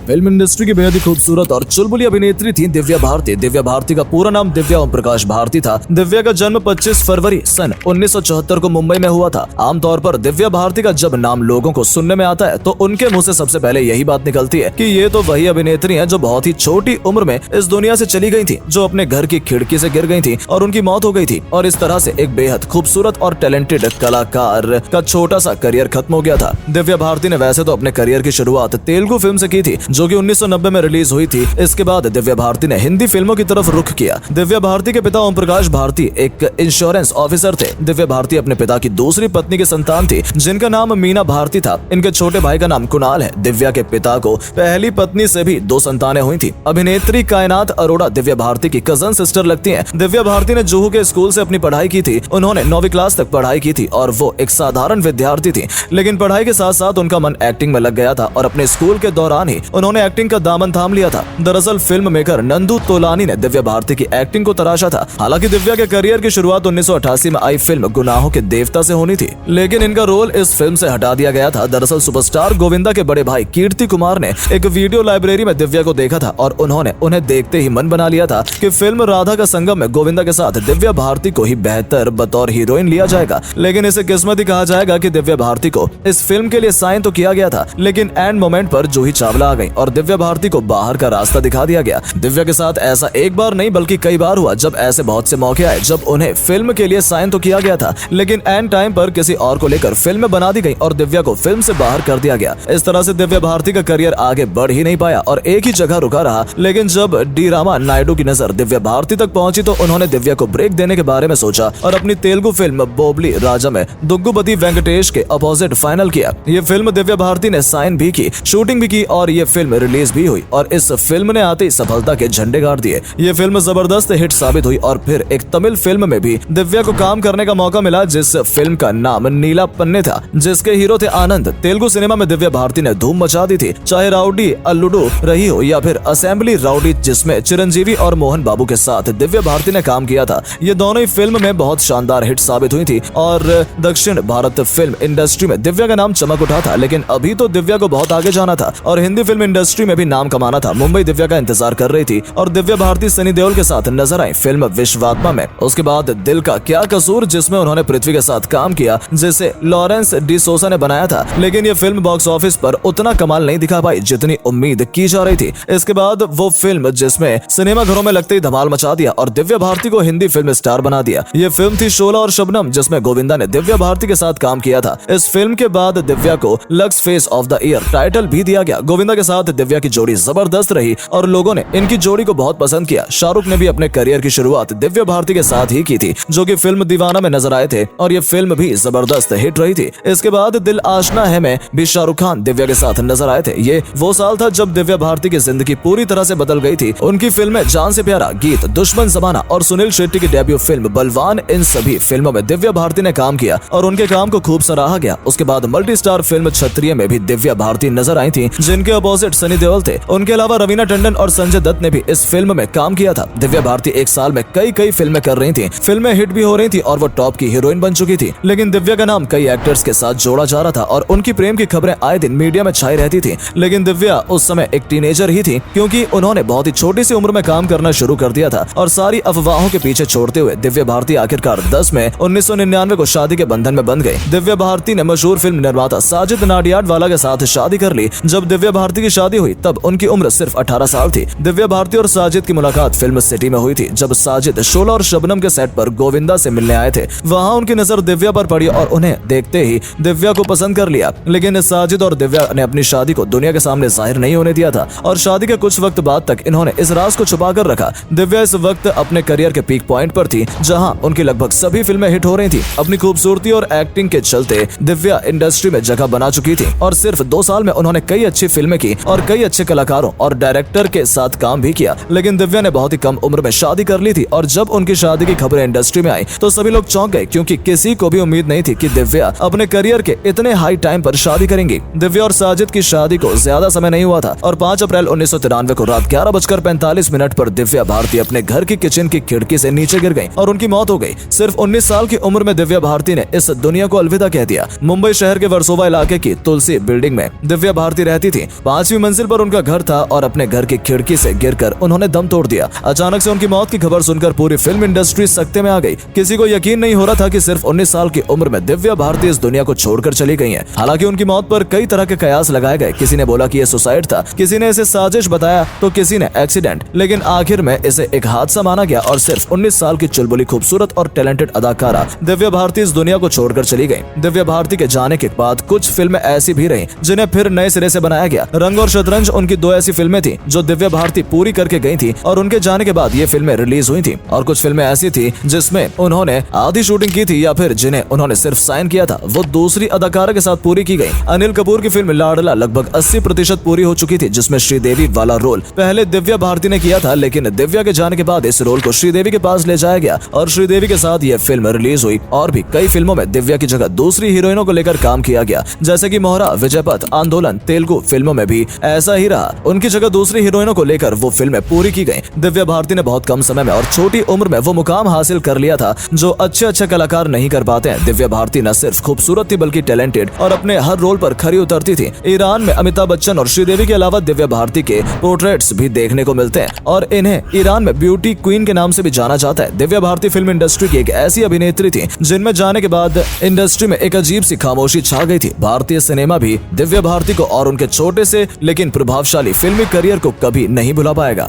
Film industry की बेहद ही खूबसूरत और चुलबुली अभिनेत्री थी दिव्या भारती। दिव्या भारती का पूरा नाम दिव्या ओम प्रकाश भारती था। दिव्या का जन्म 25 फरवरी सन 1974 को मुंबई में हुआ था। आमतौर पर दिव्या भारती का जब नाम लोगों को सुनने में आता है तो उनके मुंह से सबसे पहले यही बात निकलती है कि ये तो वही अभिनेत्री हैं जो बहुत ही छोटी उम्र में इस दुनिया से चली गई थी, जो अपने घर की खिड़की से गिर गई थी और उनकी मौत हो गई थी। और इस तरह से एक बेहद खूबसूरत और टैलेंटेड कलाकार का छोटा सा करियर खत्म हो गया था। दिव्या भारती ने वैसे तो अपने करियर की शुरुआत तेलुगु फिल्म से की थी, जो कि 1990 में रिलीज हुई थी। इसके बाद दिव्या भारती ने हिंदी फिल्मों की तरफ रुख किया। दिव्या भारती के पिता ओम प्रकाश भारती एक इंश्योरेंस ऑफिसर थे। दिव्या भारती अपने पिता की दूसरी पत्नी की संतान थी, जिनका नाम मीना भारती था। इनके छोटे भाई का नाम कुणाल है। दिव्या के पिता को पहली पत्नी से भी 2 संतानें हुई थी। अभिनेत्री कायनात अरोड़ा दिव्या भारती की कजन सिस्टर लगती हैं। दिव्या भारती ने जुहू के स्कूल से अपनी पढ़ाई की थी। उन्होंने 9वीं क्लास तक पढ़ाई की थी और वो एक साधारण विद्यार्थी थी, लेकिन पढ़ाई के साथ साथ उनका मन एक्टिंग में लग गया था और अपने स्कूल के दौरान ही उन्होंने एक्टिंग का दामन थाम लिया था। दरअसल फिल्म मेकर नंदू तोलानी ने दिव्या भारती की एक्टिंग को तराशा था। हालांकि दिव्या के करियर की शुरुआत 1988 में आई फिल्म गुनाहों के देवता से होनी थी, लेकिन इनका रोल इस फिल्म से हटा दिया गया था। दरअसल सुपरस्टार गोविंदा के बड़े भाई कीर्ति कुमार ने एक वीडियो लाइब्रेरी में दिव्या को देखा था और उन्होंने उन्हें देखते ही मन बना लिया था कि फिल्म राधा का संगम में गोविंदा के साथ दिव्या भारती को ही बेहतर बतौर हीरोइन लिया जाएगा। लेकिन इसे किस्मत ही कहा जाएगा कि दिव्या भारती को इस फिल्म के लिए साइन तो किया गया था, लेकिन एंड मोमेंट पर जूही चावला आ गई और दिव्या भारती को बाहर का रास्ता दिखा दिया गया। दिव्या के साथ ऐसा एक बार नहीं बल्कि कई बार हुआ, जब ऐसे बहुत से मौके आए जब उन्हें फिल्म के लिए साइन तो किया गया था, लेकिन एंड टाइम पर किसी और को लेकर फिल्म बना दी गई और दिव्या को फिल्म से बाहर कर दिया गया। इस तरह से दिव्या भारती का करियर आगे बढ़ ही नहीं पाया और एक ही जगह रुका रहा। लेकिन जब डी रामा नायडू की नजर दिव्या भारती तक पहुंची तो उन्होंने दिव्या को ब्रेक देने के बारे में सोचा और अपनी तेलुगु फिल्म बोबली राजा में दुग्गुपति वेंकटेश के अपोजिट फाइनल किया। ये फिल्म दिव्या भारती ने साइन भी की, शूटिंग भी की और ये फिल्म रिलीज भी हुई और इस फिल्म ने आते ही सफलता के झंडे गाड़ दिए। ये फिल्म जबरदस्त हिट साबित हुई और फिर एक तमिल फिल्म में भी दिव्या को काम करने का मौका मिला, जिस फिल्म का नाम नीला पन्ने था, जिसके हीरो थे आनंद। तेलुगु सिनेमा में दिव्या भारती ने धूम मचा दी थी, चाहे राउडी अल्लूडू रही हो या फिर असेंबली राउडी, जिसमें चिरंजीवी और मोहन बाबू के साथ दिव्या भारती ने काम किया था। ये दोनों ही फिल्म में बहुत शानदार हिट साबित हुई थी और दक्षिण भारत फिल्म इंडस्ट्री में दिव्या का नाम चमक उठा था। लेकिन अभी तो दिव्या को बहुत आगे जाना था और हिंदी फिल्म इंडस्ट्री में भी नाम कमाना था। मुंबई दिव्या का इंतजार कर रही थी और दिव्या भारती सनी देओल के साथ नजर आई फिल्म विश्वात्मा में। उसके बाद दिल का क्या कसूर, जिसमें उन्होंने पृथ्वी के साथ काम किया, जिसे लॉरेंस डी सोसा ने बनाया था, लेकिन ये फिल्म बॉक्स ऑफिस पर उतना कमाल नहीं दिखा पाई जितनी उम्मीद की जा रही थी। इसके बाद वो फिल्म जिसमें सिनेमा घरों में लगते ही धमाल मचा दिया और दिव्या भारती को हिंदी फिल्म स्टार बना दिया। ये फिल्म थी शोला और शबनम, जिसमें गोविंदा ने दिव्या भारती के साथ काम किया था। इस फिल्म के बाद दिव्या को lux face of the year title भी दिया गया। गोविंदा के साथ दिव्या की जोड़ी जबरदस्त रही और लोगों ने इनकी जोड़ी को बहुत पसंद किया। शाहरुख ने भी अपने करियर की शुरुआत दिव्या भारती के साथ ही की थी, जो कि फिल्म दीवाना में नजर आए थे और ये फिल्म भी जबरदस्त हिट रही थी। इसके बाद दिल आशना है में भी शाहरुख खान दिव्या के साथ नजर आए थे। ये वो साल था जब दिव्या भारती की जिंदगी पूरी तरह से बदल गई थी। उनकी फिल्में जान से प्यारा, गीत, दुश्मन जमाना और सुनील शेट्टी की डेब्यू फिल्म बलवान, इन सभी फिल्मों में दिव्या भारती ने काम किया और उनके काम को खूब सराहा गया। उसके बाद मल्टी स्टार फिल्म क्षत्रिय में भी दिव्या भारती नजर आई थी, जिनके अपोजिट सनी देओल थे। उनके अलावा रवीना टंडन और संजय दत्त ने भी इस फिल्म में काम किया था। दिव्या भारती एक साल में कई फिल्में कर रही थी। फिल्में हिट भी हो रही थी और वो टॉप की हीरोइन बन चुकी थी। लेकिन दिव्या का नाम कई एक्टर्स के साथ जोड़ा जा रहा था और उनकी प्रेम की खबरें आए दिन मीडिया में छाई रहती थी। लेकिन दिव्या उस समय एक टीनेजर ही थी, क्योंकि उन्होंने बहुत ही छोटी सी उम्र में काम करना शुरू कर दिया था और सारी अफवाहों के पीछे छोड़ते हुए दिव्या भारती आखिरकार 10 मई 1999 को शादी के बंधन में बंध गई। दिव्या भारती ने मशहूर फिल्म निर्माता साजिद नाडियाडवाला के साथ शादी कर ली। जब दिव्या भारती की शादी हुई तब उनकी उम्र सिर्फ 18 साल थी। दिव्या भारती और साजिद की मुलाकात फिल्म सिटी में हुई थी, जब साजिद शोला और शबनम के सेट पर गोविंदा से मिलने आए थे। वहां उनकी नजर दिव्या पर पड़ी और उन्हें देखते ही दिव्या को पसंद कर लिया। लेकिन साजिद और दिव्या ने अपनी शादी को दुनिया के सामने जाहिर नहीं होने दिया था और शादी के कुछ वक्त बाद तक इन्होंने इस राज को छुपा कर रखा। दिव्या इस वक्त अपने करियर के पीक पॉइंट पर थी, जहां उनकी लगभग सभी फिल्में हिट हो रही थी। अपनी खूबसूरती और एक्टिंग के चलते दिव्या इंडस्ट्री में जगह बना चुकी थी और सिर्फ 2 साल में उन्होंने कई अच्छी फिल्में की और कई अच्छे कलाकारों और डायरेक्टर के साथ काम भी किया। लेकिन दिव्या ने बहुत ही कम उम्र में शादी कर ली थी और जब उनकी शादी की खबरें इंडस्ट्री में आई तो सभी लोग चौंक गए, क्योंकि किसी को भी उम्मीद नहीं थी कि दिव्या अपने करियर के इतने हाई टाइम पर शादी करेंगी। दिव्या और साजिद की शादी को ज्यादा समय नहीं हुआ था और 5 अप्रैल 1993 को रात 11:45 पर दिव्या भारती अपने घर की किचन की खिड़की से नीचे गिर गई और उनकी मौत हो गई। सिर्फ 19 साल की उम्र में दिव्या भारती ने इस दुनिया को अलविदा कह दिया। मुंबई शहर के वर्सोवा इलाके की तुलसी बिल्डिंग में दिव्या भारती रहती थी। 5 20वीं मंजिल पर उनका घर था और अपने घर की खिड़की से गिरकर उन्होंने दम तोड़ दिया। अचानक से उनकी मौत की खबर सुनकर पूरी फिल्म इंडस्ट्री सकते में आ गई। किसी को यकीन नहीं हो रहा था कि सिर्फ 19 साल की उम्र में दिव्या भारती इस दुनिया को छोड़कर चली गई हैं। हालांकि उनकी मौत पर कई तरह के कयास लगाए गए। किसी ने बोला कि यह सुसाइड था, किसी ने इसे साजिश बताया, तो किसी ने एक्सीडेंट, लेकिन आखिर में इसे एक हादसा माना गया और सिर्फ 19 साल की चुलबुली खूबसूरत और टैलेंटेड अदाकारा दिव्या भारती इस दुनिया को छोड़कर चली गई। दिव्या भारती के जाने के बाद कुछ फिल्में ऐसी भी रहीं जिन्हें फिर नए सिरे से बनाया गया। रंग और शतरंज उनकी 2 ऐसी फिल्में थी जो दिव्या भारती पूरी करके गई थी और उनके जाने के बाद ये फिल्में रिलीज हुई थी। और कुछ फिल्में ऐसी थी जिसमें उन्होंने आधी शूटिंग की थी या फिर जिन्हें उन्होंने सिर्फ साइन किया था, वो दूसरी अदाकारा के साथ पूरी की गई। अनिल कपूर की फिल्म लाडला लगभग 80% पूरी हो चुकी थी, जिसमें श्रीदेवी वाला रोल पहले दिव्या भारती ने किया था, लेकिन दिव्या के जाने के बाद इस रोल को श्रीदेवी के पास ले जाया गया और श्रीदेवी के साथ यह फिल्म रिलीज हुई। और भी कई फिल्मों में दिव्या की जगह दूसरी हीरोइनों को लेकर काम किया गया, जैसे कि मोहरा, विजयपथ, आंदोलन। तेलुगु फिल्मों में भी ऐसा ही रहा, उनकी जगह दूसरी हीरोइनों को लेकर वो फिल्में पूरी की गई। दिव्या भारती ने बहुत कम समय में और छोटी उम्र में वो मुकाम हासिल कर लिया था जो अच्छे कलाकार नहीं कर पाते हैं। दिव्या भारती न सिर्फ खूबसूरत थी बल्कि टैलेंटेड और अपने हर रोल पर खरी उतरती थी। ईरान में अमिताभ बच्चन और श्रीदेवी के अलावा दिव्या भारती के पोर्ट्रेट्स भी देखने को मिलते हैं और इन्हें ईरान में ब्यूटी क्वीन के नाम से भी जाना जाता है। दिव्या भारती फिल्म इंडस्ट्री की एक ऐसी अभिनेत्री थी जिनमें जाने के बाद इंडस्ट्री में एक अजीब सी खामोशी छा गई थी। भारतीय सिनेमा भी दिव्या भारती को और उनके छोटे से लेकिन प्रभावशाली फिल्मी करियर को कभी नहीं भुला पाएगा।